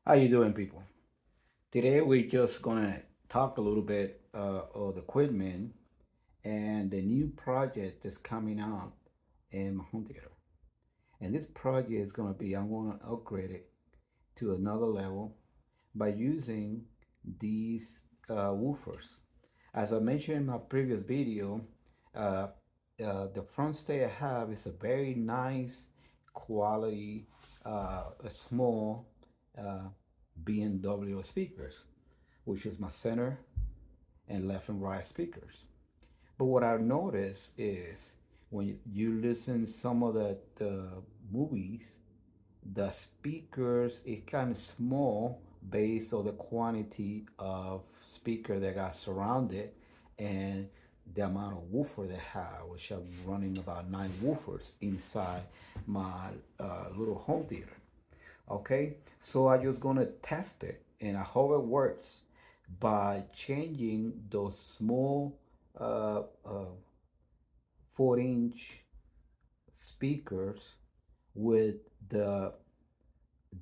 How you doing, people? Today we're just gonna talk a little bit of the equipment and the new project that's coming out in my home theater. And this project is gonna be I want to upgrade it to another level by using these woofers. As I mentioned in my previous video, uh, the front stage I have is a very nice quality, a small uh, BMW speakers, which is my center and left and right speakers. But what I noticed is when you listen some of the movies, the speakers is kind of small based on the quantity of speaker that got surrounded and the amount of woofer they have, which I'm running about 9 woofers inside my little home theater. Okay, so I'm just gonna test it, and I hope it works by changing those small 4-inch speakers with the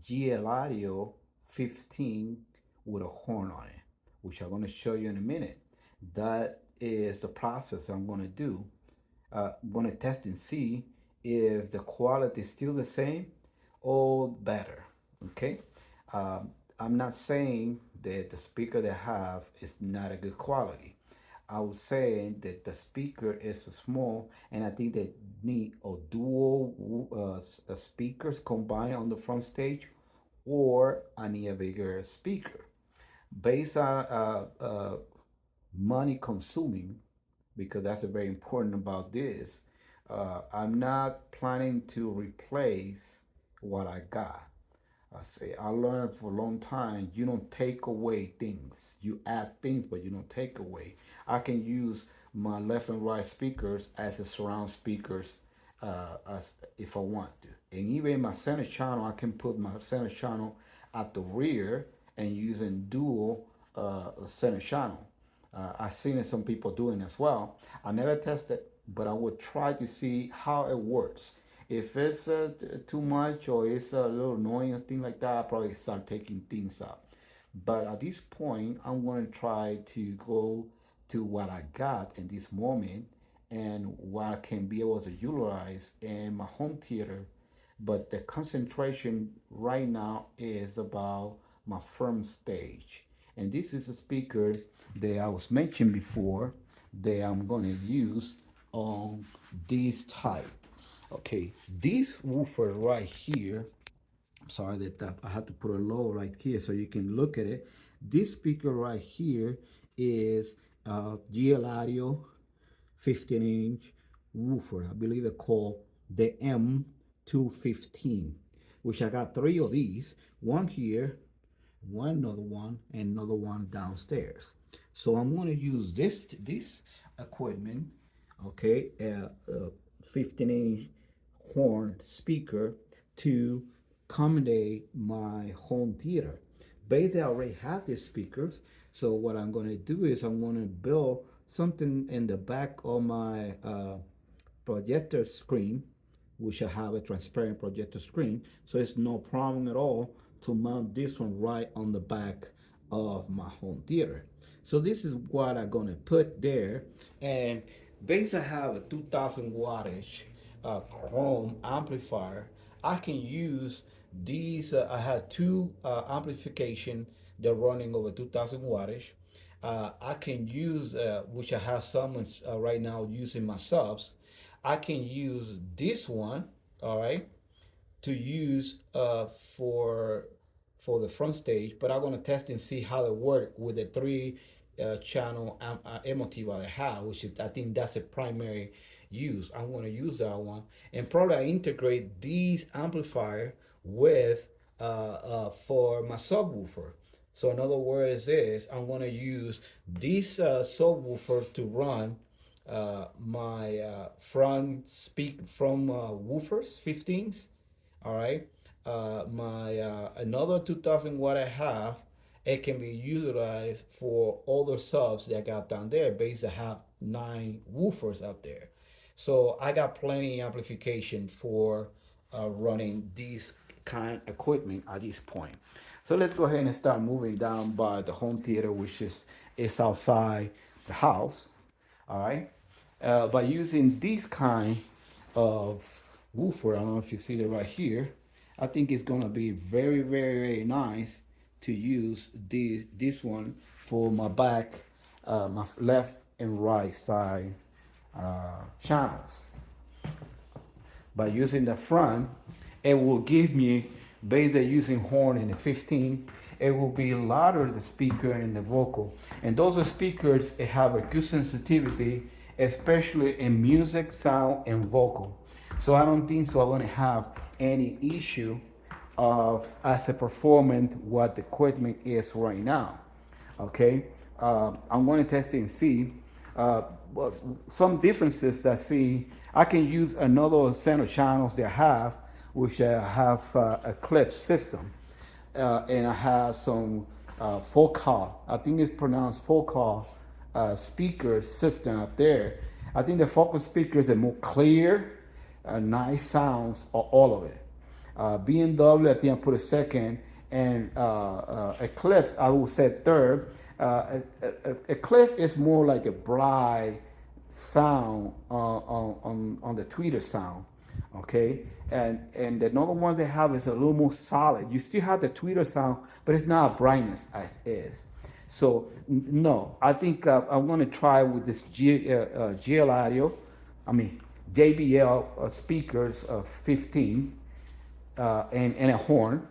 GL Audio 15 with a horn on it, which I'm gonna show you in a minute. That is the process I'm gonna do. I'm gonna test and see if the quality is still the same or better. Okay, um, I'm not saying that the speaker they have is not a good quality. I was saying that the speaker is small, and I think they need a dual speakers combined on the front stage, or I need a bigger speaker. Based on money consuming, because that's a very important about this. I'm not planning to replace what I got. I say I learned for a long time. You don't take away things. You add things, but you don't take away. I can use my left and right speakers as a surround speakers, as if I want to. And even my center channel, I can put my center channel at the rear and using dual center channel. I've seen it some people doing as well. I never tested, but I would try to see how it works. If it's too much or it's a little annoying or thing like that, I probably start taking things out. But at this point, I'm going to try to go to what I got in this moment and what I can be able to utilize in my home theater. But the concentration right now is about my front stage. And this is a speaker that I was mentioned before that I'm going to use on this type. Okay, this woofer right here, sorry that I had to put a low right here so you can look at it. This speaker right here is GL Audio 15-inch woofer. I believe they're called the M215, which I got 3 of these. One here, one another one, and another one downstairs. So I'm going to use this equipment, okay, 15-inch horn speaker to accommodate my home theater. Basically, I already have these speakers, so what I'm going to do is I'm going to build something in the back of my projector screen, which I have a transparent projector screen, so it's no problem at all to mount this one right on the back of my home theater. So this is what I'm gonna put there, and basically I have a 2000 wattage Chrome amplifier. I can use these. I had two amplification. They're running over 2000 wattage. I can use, which I have some right now using my subs. I can use this one, all right, to use for the front stage, but I'm gonna test and see how it work with the 3 channel emotive I have, which is, I think that's the primary use. I'm gonna use that one, and probably I integrate these amplifier with for my subwoofer. So in other words, is I'm gonna use this subwoofer to run my front speak from woofers 15s, all right. My another 2000 watt I have, it can be utilized for other subs that I got down there. Basically, I have 9 woofers out there, so I got plenty amplification for running these kind of equipment at this point. So let's go ahead and start moving down by the home theater, which is outside the house. All right. By using this kind of woofer, I don't know if you see it right here. I think it's gonna be very, very, very nice to use this one for my back, my left and right side channels. By using the front, it will give me, based on using horn in the 15, it will be louder the speaker and the vocal. And those are speakers that have a good sensitivity, especially in music, sound, and vocal. So I don't think so I'm gonna have any issue of as a performance what the equipment is right now. Okay, I'm going to test it and see. But some differences that see, I can use another center channels that I have, which have a clip system, and I have some Focal. I think it's pronounced Focal speaker system up there. I think the Focal speakers are more clear, nice sounds, all of it. BMW, I think I put a second, and Eclipse, I would say third. Eclipse is more like a bright sound on the tweeter sound, okay? And the other ones they have is a little more solid. You still have the tweeter sound, but it's not brightness as is. So no, I think I'm gonna try with this GL Audio, I mean JBL speakers of 15 and a horn,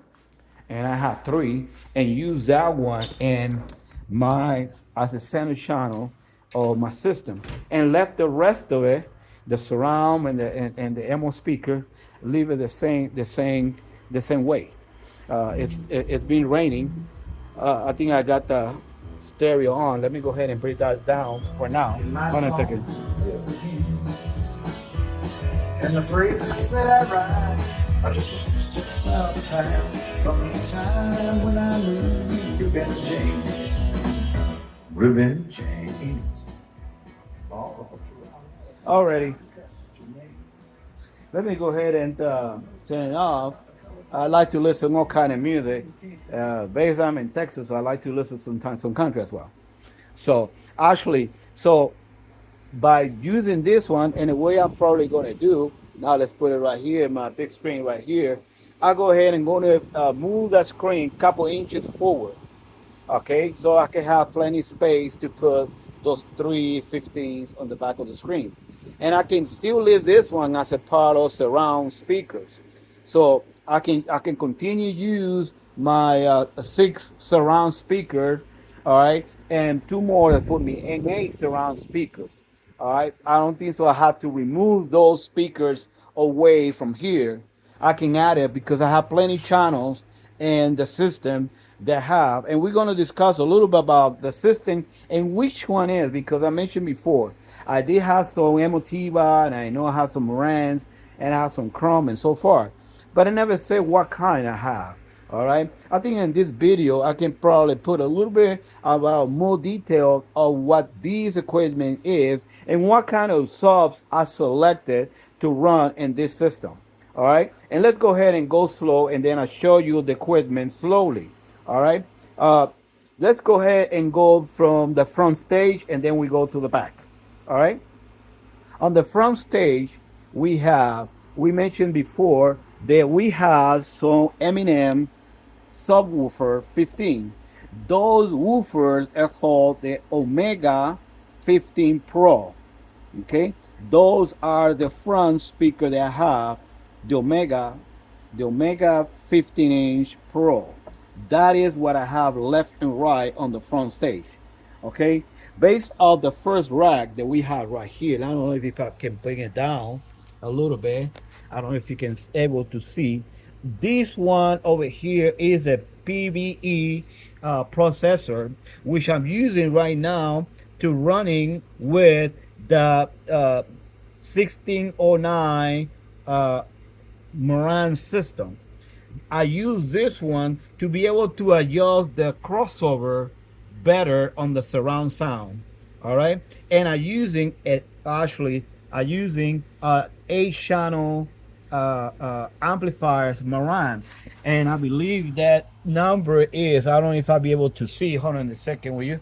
and I have three, and use that one in my as a center channel of my system, and left the rest of it, the surround and the MO speaker, leave it the same way. It's been raining. I think I got the stereo on. Let me go ahead and break that down for now. Hold on a second. And the phrases that I write are just about time from the time when I knew Reuben James. Reuben James. Alrighty. Let me go ahead and turn it off. I like to listen to all kind of music. Based I'm in Texas, so I like to listen sometimes some country as well. So actually, by using this one, and the way I'm probably going to do, now let's put it right here, my big screen right here. I'll go ahead and going to move that screen a couple inches forward. Okay, so I can have plenty space to put those 315s on the back of the screen. And I can still leave this one as a part of surround speakers. So I can continue use my 6 surround speakers, all right, and 2 more that put me in 8 surround speakers. All right, I don't think so. I have to remove those speakers away from here. I can add it because I have plenty channels in the system that have, and we're going to discuss a little bit about the system and which one is, because I mentioned before I did have some Emotiva, and I know I have some Marantz, and I have some Chrome and so forth, but I never said what kind I have. All right, I think in this video I can probably put a little bit about more details of what these equipment is and what kind of subs I selected to run in this system. All right, and let's go ahead and go slow, and then I'll show you the equipment slowly. All right, let's go ahead and go from the front stage, and then we go to the back. All right, on the front stage we mentioned before that we have some Eminem subwoofer 15. Those woofers are called the Omega 15 Pro. Okay, those are the front speaker that I have, the Omega 15-inch Pro. That is what I have left and right on the front stage. Okay, based on the first rack that we have right here, I don't know if I can bring it down a little bit. I don't know if you can able to see. This one over here is a PVE processor, which I'm using right now to running with the 1609 Marantz system. I use this one to be able to adjust the crossover better on the surround sound. All right, and I'm using it actually. I'm using 8 channel amplifiers Marantz, and I believe that number is, I don't know if I'll be able to see. Hold on a second, will you?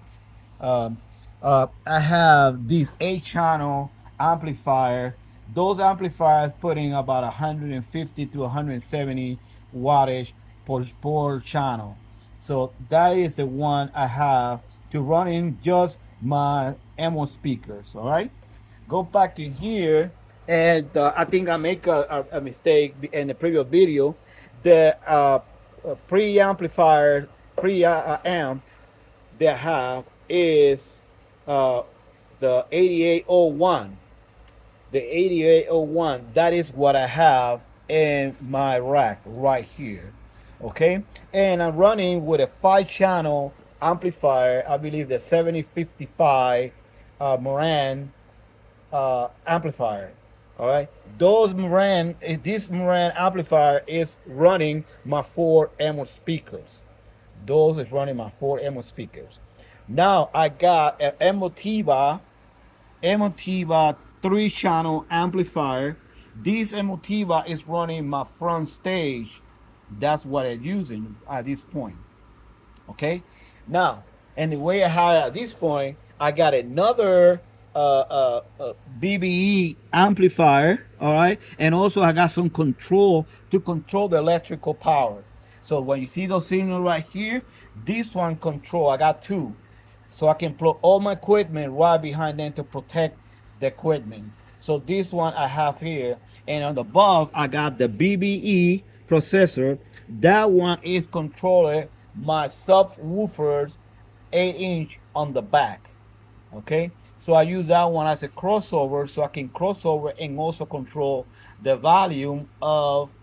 Um, I have these 8 channel amplifier. Those amplifiers putting about 150 to 170 wattage per channel. So that is the one I have to run in just my ammo speakers. All right. Go back in here, and I think I make a mistake in the previous video. The pre-amplifier, pre-amp they have is uh, the 8801. The 8801, that is what I have in my rack right here. Okay, and I'm running with a 5 channel amplifier. I believe the 7055 Marantz amplifier. All right, this Marantz amplifier is running my 4 ammo speakers. Those is running my 4 ammo speakers. Now I got an Emotiva 3 channel amplifier. This Emotiva is running my front stage. That's what I'm using at this point. Okay. Now, and the way I had at this point, I got another BBE amplifier. All right, and also I got some control to control the electrical power. So when you see those signals right here, this one control. I got 2, so I can plug all my equipment right behind them to protect the equipment. So this one I have here, and on the above I got the BBE processor. That one is controlling my subwoofers 8-inch on the back. Okay, so I use that one as a crossover, so I can crossover and also control the volume of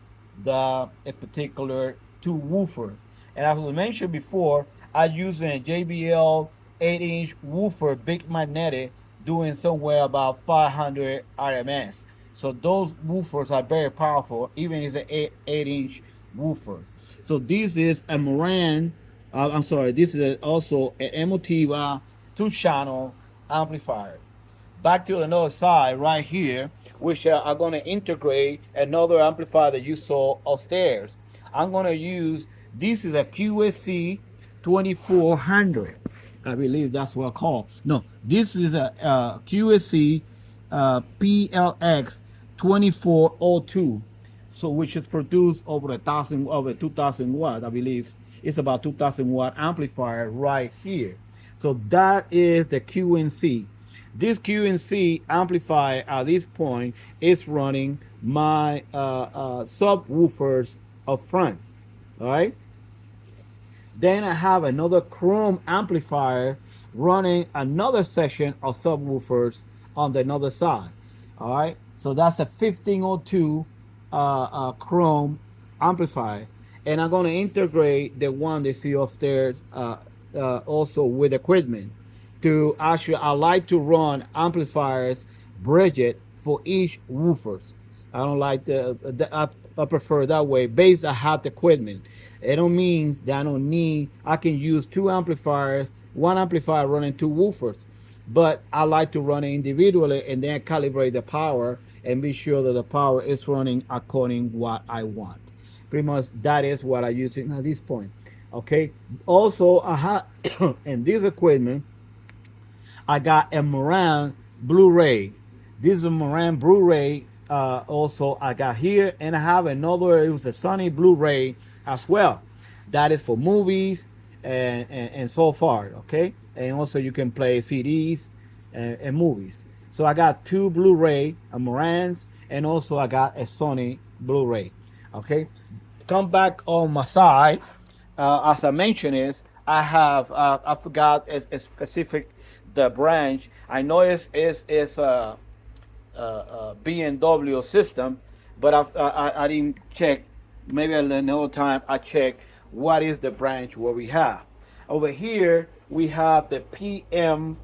the a particular 2 woofers. And as we mentioned before, I use a JBL 8-inch woofer, big magnetic, doing somewhere about 500 RMS. So those woofers are very powerful, even as an 8-inch woofer. So this is a Marantz. I'm sorry. This is also an Emotiva 2 channel amplifier. Back to another side right here, which I'm going to integrate another amplifier that you saw upstairs. I'm going to use, this is a QSC 2400. I believe that's what it's called. No, this is a QSC PLX 2402. So which is produced over 2,000 watt. I believe it's about 2,000 watt amplifier right here. So that is the QNC. This QNC amplifier at this point is running my subwoofers up front. All right. Then I have another Chrome amplifier running another section of subwoofers on the other side. All right. So that's a 1502 Chrome amplifier. And I'm going to integrate the one they see upstairs also with equipment. To actually, I like to run amplifiers bridget for each woofers. I don't like I prefer that way based on hot equipment. It don't mean that I can use 2 amplifiers, 1 amplifier running 2 woofers, but I like to run it individually and then calibrate the power and be sure that the power is running according what I want. Pretty much that is what I use at this point. Okay. Also, I have in this equipment, I got a Marantz Blu-ray. This is a Marantz Blu-ray. Also, I got here, and I have another. It was a Sony Blu-ray as well. That is for movies and so far. Okay, and also you can play CDs and movies. So I got 2 Blu-ray, a Marantz, and also I got a Sony Blu-ray. Okay, come back on my side. As I mentioned, I have I forgot a specific the branch. I know it's a BMW system, but I didn't check. Maybe another time I check what is the branch where we have. Over here we have the PMF5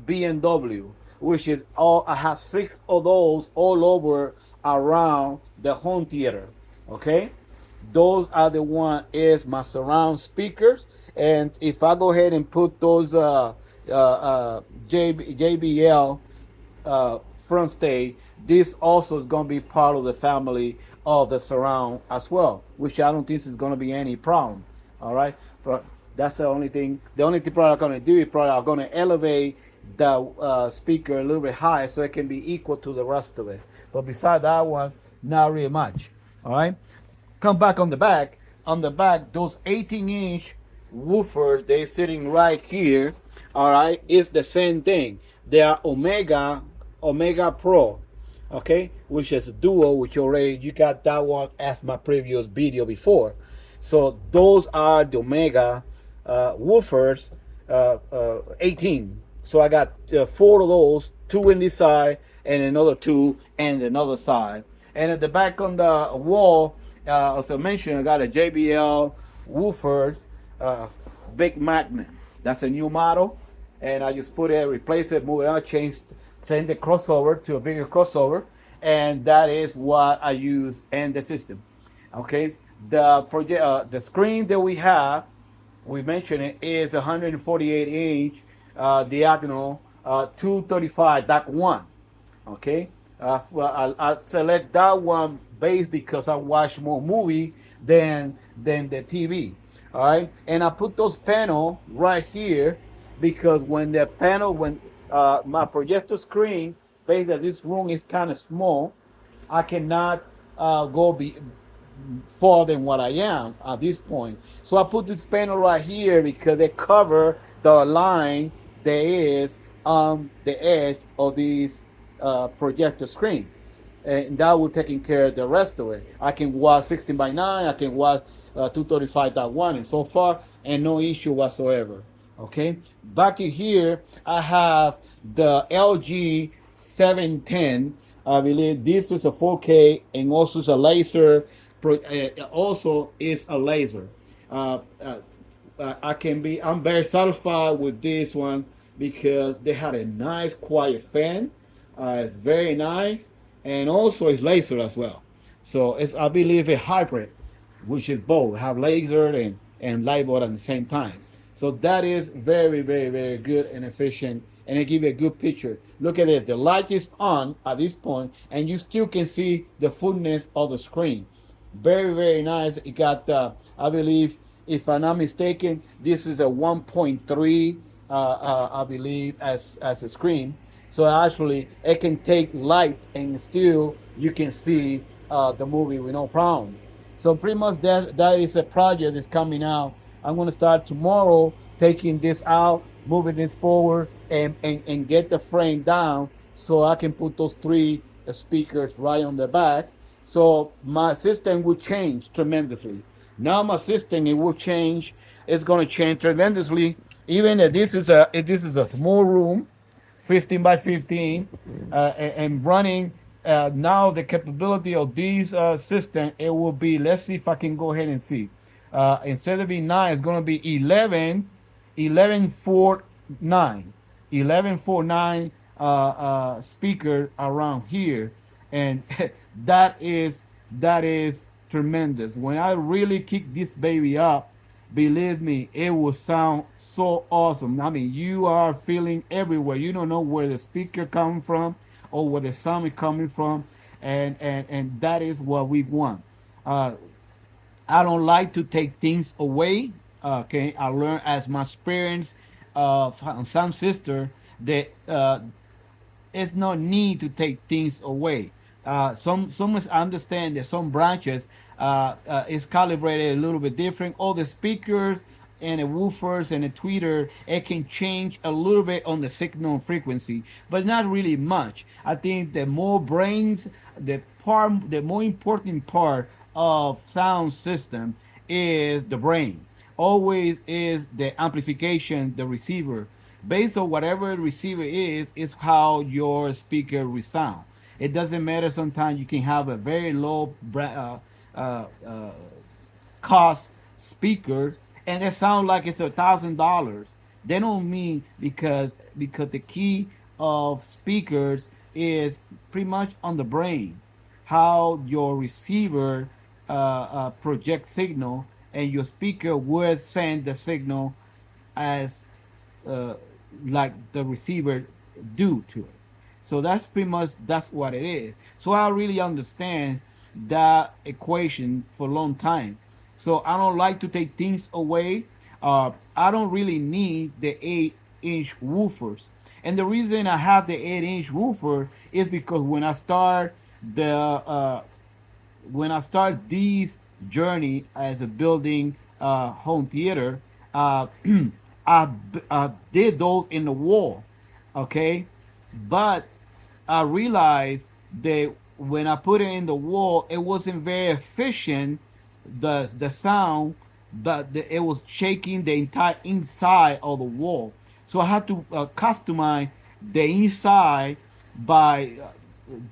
BMW, which is all. I have 6 of those all over around the home theater. Okay, those are the one is my surround speakers. And if I go ahead and put those JBL front stage, this also is going to be part of the family of the surround as well, which I don't think is going to be any problem. All right, but that's the only thing. The only thing probably I'm going to do is probably I'm going to elevate the speaker a little bit higher so it can be equal to the rest of it. But beside that one, not really much. All right, come back on the back. On the back, those 18-inch woofers, they're sitting right here. All right, it's the same thing. They are Omega Pro, okay, which is a duo, which already you got that one as my previous video before. So those are the Omega woofers, 18. So I got four of those, two in this side and another two and another side. And at the back on the wall, as I mentioned, I got a JBL woofer, uh, Big Magnet. That's a new model, and I just put it, replace it, move it out, change the crossover to a bigger crossover, and that is what I use in the system. Okay, the screen that we have, we mentioned it, is 148 inch diagonal 235.1. Okay, I select that one base because I watch more movie than the TV. All right, and I put those panel right here because when my projector screen, based that this room is kind of small, I cannot go far than what I am at this point. So I put this panel right here because they cover the line that is on the edge of this projector screen. And that will taking care of the rest of it. I can watch 16 by 9, I can watch 235.1 and so far, and no issue whatsoever. Okay, back in here, I have the LG 710. I believe this is a 4K and also is a laser. Also is a laser. Uh, uh, I'm very satisfied with this one because they had a nice quiet fan. It's very nice, and also it's laser as well. So it's, I believe, a hybrid, which is both have laser and light bulb at the same time. So that is very, very, very good and efficient, and it gives you a good picture. Look at this, the light is on at this point, and you still can see the fullness of the screen. Very, very nice. It got, I believe, if I'm not mistaken, this is a 1.3, I believe, as a screen. So actually, it can take light and still you can see the movie with no problem. So pretty much that is a project that's coming out. I'm going to start tomorrow taking this out, moving this forward, and get the frame down so I can put those three speakers right on the back. So my system will change tremendously. Now my system, it will change. It's going to change tremendously. Even if this is a small room, 15 by 15, and running. Now the capability of this system, it will be, let's see if I can go ahead and see. Instead of being 9, it's going to be 11, 1149, 1149 speaker around here, and that is tremendous. When I really kick this baby up, believe me, it will sound so awesome. I mean, you are feeling everywhere. You don't know where the speaker coming from or where the sound is coming from, and that is what we want. Uh, I don't like to take things away. Okay, I learned as my experience from some sister that it's no need to take things away. Some must understand that some branches is calibrated a little bit different. All the speakers and the woofers and the tweeter, it can change a little bit on the signal frequency, but not really much. I think the more brains, the more important part of sound system is the brain. Always is the amplification, the receiver. Based on whatever the receiver is how your speaker resound. It doesn't matter. Sometimes you can have a very low cost speakers and it sounds like it's $1,000. They don't mean because the key of speakers is pretty much on the brain, how your receiver project signal, and your speaker will send the signal as uh, like the receiver do to it. So that's pretty much that's what it is. So I really understand that equation for a long time. So I don't like to take things away. I don't really need the 8-inch woofers. And the reason I have the 8-inch woofer is because the when I start this journey as a building home theater, uh, I did those in the wall, okay, but I realized that when I put it in the wall, it wasn't very efficient. The sound that it was shaking the entire inside of the wall, so I had to customize the inside by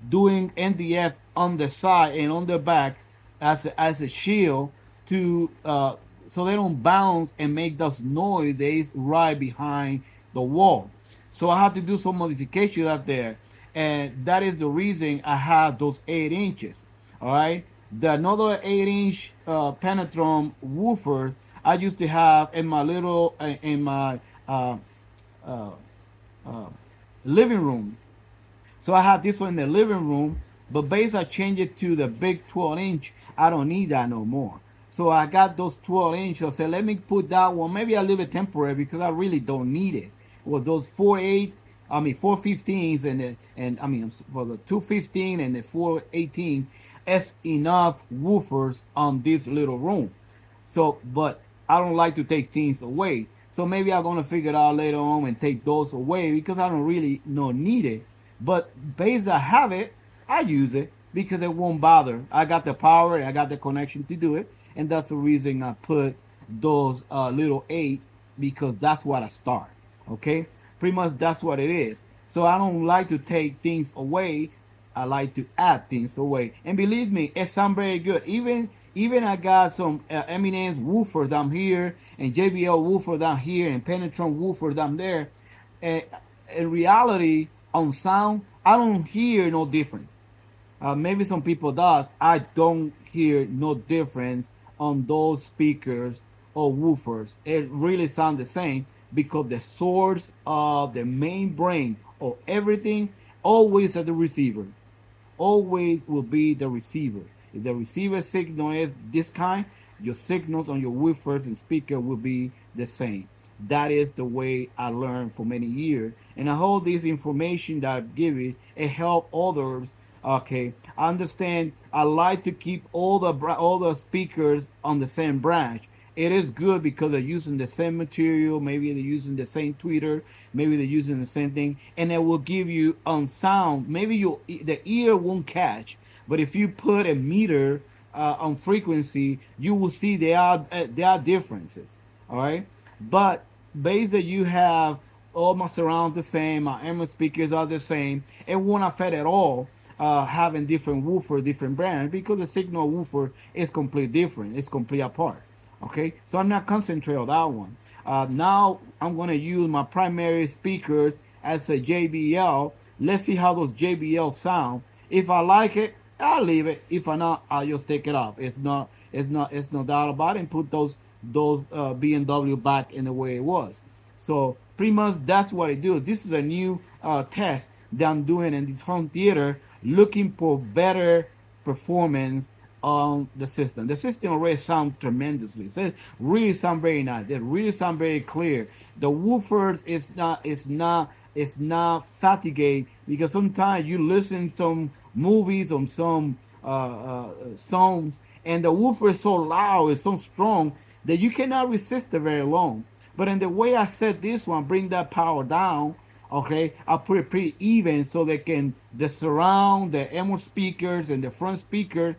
doing NDF on the side and on the back as a shield to so they don't bounce and make those noise that is right behind the wall. So I had to do some modifications up there, and that is the reason I have those 8 inches. All right, the another 8-inch Penetron woofers I used to have in my little in my uh, uh, uh, living room. So I had this one in the living room, but basically I changed it to the big 12-inch. I don't need that no more. So I got those 12-inch. I said, let me put that one. Maybe I leave it temporary because I really don't need it. Well, those 4.8, I mean 415s and I mean for the 215 and the 418, it's enough woofers on this little room. So, but I don't like to take things away. So maybe I'm gonna figure it out later on and take those away because I don't really no need it. But based I have it, I use it because it won't bother. I got the power, I got the connection to do it, and that's the reason I put those little 8 because that's what I start. Okay, pretty much that's what it is. So I don't like to take things away. I like to add things away. And believe me, it sounds very good. Even I got some Eminence woofer down here and JBL woofer down here and Penetron woofer down there. Uh, in reality, on sound, I don't hear no difference. Maybe some people does. I don't hear no difference on those speakers or woofers. It really sounds the same because the source of the main brain of everything always at the receiver always will be the receiver. If the receiver signal is this kind, your signals on your woofers and speaker will be the same. That is the way I learned for many years. And I hope this information that I give it help others. Okay, I understand. I like to keep all the speakers on the same branch. It is good because they're using the same material. Maybe they're using the same tweeter. Maybe they're using the same thing, and it will give you on sound. Maybe the ear won't catch, but if you put a meter on frequency, you will see there are differences. All right, but basically you have all my surrounds the same, my amp speakers are the same. It won't affect at all having different woofer, different brand because the signal woofer is completely different. It's completely apart. Okay, so I'm not concentrating on that one. Now I'm gonna use my primary speakers as a JBL. Let's see how those JBL sound. If I like it, I'll leave it. If I not, I'll just take it off. It's no doubt about it. And put those B&W back in the way it was. So pretty much that's what I do. This is a new test that I'm doing in this home theater, looking for better performance on the system. The system already sounds tremendously. So it really sound very nice. They really sound very clear. The woofers is not fatigate because sometimes you listen to some movies or some songs and the woofer is so loud, it's so strong that you cannot resist it very long. But in the way I set this one, bring that power down, okay, I put it pretty even so they can the surround, the ammo speakers and the front speaker,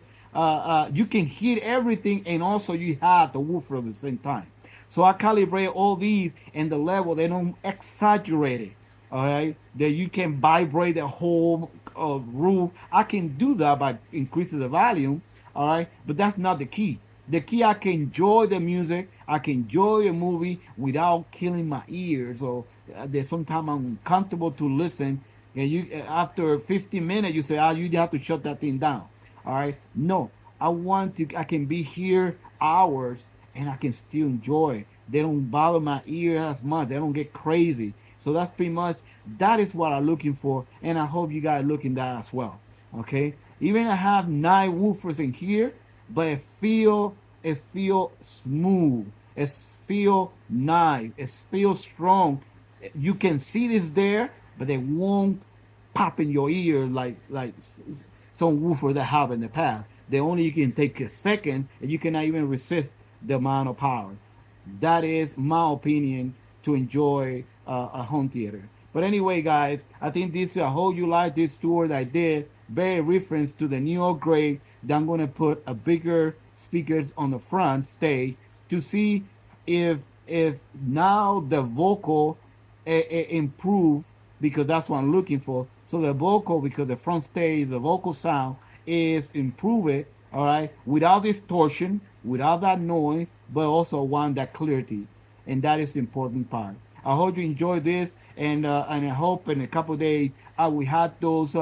you can hear everything and also you have the woofer at the same time. So I calibrate all these and the level, they don't exaggerate it. All right, that you can vibrate the whole roof. I can do that by increasing the volume. All right, but that's not the key. The key, I can enjoy the music, I can enjoy a movie without killing my ears. Or there's sometimes I'm uncomfortable to listen, and you after 15 minutes you say, "Ah, you have to shut that thing down." All right, no, I want to. I can be here hours and I can still enjoy. They don't bother my ear as much. They don't get crazy. So that's pretty much That is what I'm looking for, and I hope you guys looking that as well. Okay, even I have 9 woofers in here, but it feel smooth. It feel nice. It feel strong. You can see this there, but they won't pop in your ear like some woofer that have in the past. They only you can take a second, and you cannot even resist the amount of power. That is my opinion to enjoy a home theater. But anyway, guys, I think this I hope you like this tour that I did. Very reference to the New York Grade. That I'm gonna put a bigger speakers on the front stage to see if now the vocal improve, because that's what I'm looking for. So the vocal, because the front stage, the vocal sound is improved, all right, without distortion, without that noise, but also one that clarity, and that is the important part. I hope you enjoy this, and I hope in a couple of days I will have those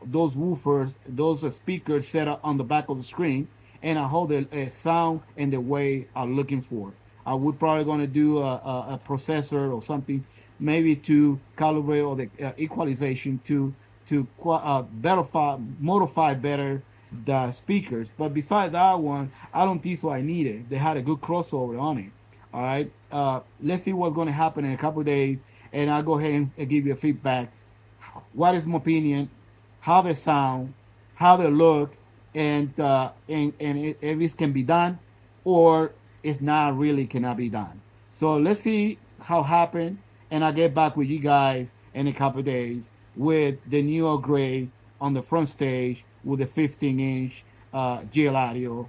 woofers, those speakers set up on the back of the screen, and I hope the sound and the way I'm looking for. We're probably going to do a processor or something, maybe to calibrate or the equalization to modify better the speakers. But besides that one, I don't think so. I need it. They had a good crossover on it. All right. Let's see what's going to happen in a couple of days, and I'll go ahead and give you a feedback. What is my opinion? How they sound, how they look, and if this can be done, or it's not really cannot be done. So let's see how happen, and I'll get back with you guys in a couple of days with the New York Gray on the front stage with the 15-inch GL Audio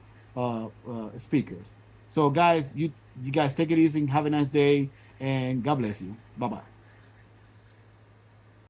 speakers. So guys, you guys take it easy, have a nice day, and God bless you. Bye bye.